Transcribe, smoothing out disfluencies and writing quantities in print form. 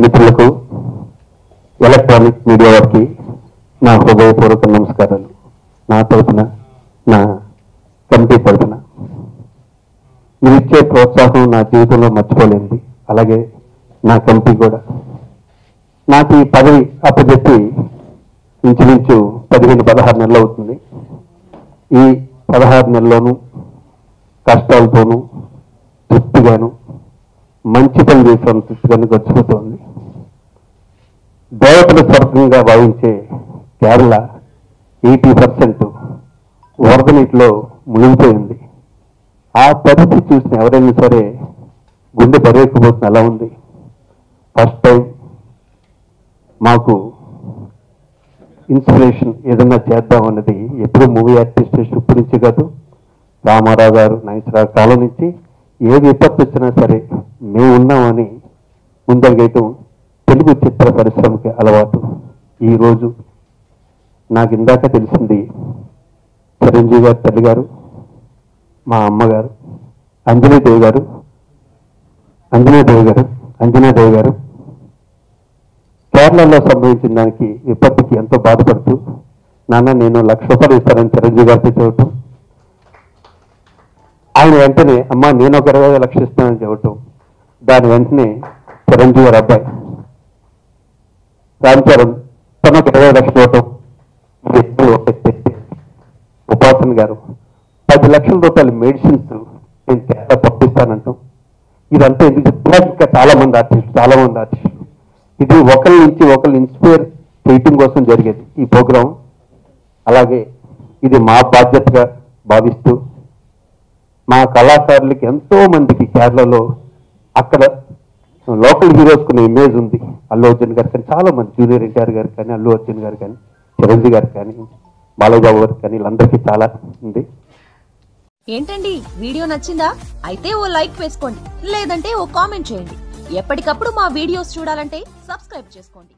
మిత్రులకు electronic media వారికి నా హృదయపూర్వక నమస్కారాలు. నా తరఫున, నా కమిటీ తరఫున మీరు ఇచ్చే ప్రోత్సాహం నా జీవితంలో మర్చిపోలేనిది. అలాగే నా కమిటీ కూడా. నాకు ఈ పదవి అప్పచెప్పి ఇంచుమించు 15-16 నెలలు అవుతుంది. ఈ 16 నెలల్లోనూ కష్టాలతోనూ తృప్తిగాను మంచి పని చేసే తృప్తిగాను గడిచిపోతుంది. దేవతల స్వర్గంగా భావించే కేరళ 80% వరద నీటిలో మునిగిపోయింది. ఆ పరిస్థితి చూసిన ఎవరైనా సరే గుండె బరేకపోతుంది. అలా ఉంది. ఫస్ట్ టైం మాకు ఇన్స్పిరేషన్ ఏదన్నా చేద్దామన్నది ఎప్పుడు మూవీ ఆర్టిస్ట్ ఇప్పటి నుంచి కాదు, రామారావు గారు నాగేశ్వరరావు కాలం నుంచి ఏ విపత్తు వచ్చినా సరే మేము ఉన్నామని ముందరగేయటం తెలుగు చిత్ర పరిశ్రమకి అలవాటు. ఈరోజు నాకు ఇందాక తెలిసింది, చిరంజీవి గారు తల్లి గారు, మా అమ్మగారు అంజనాదేవి గారు కేరళలో సంభవించిన దానికి విపత్తుకి ఎంతో బాధపడుతూ, నాన్న నేను 1,00,000 రూపాయలు ఇస్తానని చిరంజీవి గారితో చెప్పటం, ఆయన వెంటనే అమ్మ నేను ఒక 20 లక్షలు ఇస్తానని చెప్పటం, దాని వెంటనే చిరంజీవి గారు అబ్బాయి రామ్ చరణ్ తను ఒక 20 లక్షలు ఇవ్వటం, ఉపాసన్ గారు 10 లక్షల రూపాయల మెడిసిన్స్ నేను కేరళ పంపిస్తానంటాం. ఇదంతా ఎందుకు చెప్తున్నా, ఇంకా చాలా మంది ఆర్టిస్టులు ఇది ఒకరి నుంచి ఒకరు ఇన్స్పైర్ చేయటం కోసం జరిగేది ఈ ప్రోగ్రాం. అలాగే ఇది మా బాధ్యతగా భావిస్తూ మా కళాకారులకి ఎంతో మందికి కేరళలో అక్కడ లోకల్ హీరోస్ కొన్ని ఇమేజ్ ఉంది. అల్లు అర్జున్ గారు కానీ, చాలా మంది జూనియర్ ఎన్టీఆర్ గారు కానీ, అల్లు అర్జున్ గారు కానీ, చిరంజీవి గారు కానీ, బాలయ్యబాబు గారు కానీ, వీళ్ళందరికీ చాలా ఉంది. ఏంటండి వీడియో నచ్చిందా? అయితే ఓ లైక్ వేసుకోండి, లేదంటే ఓ కామెంట్ చేయండి. ఎప్పటికప్పుడు మా వీడియోస్ చూడాలంటే సబ్స్క్రైబ్ చేసుకోండి.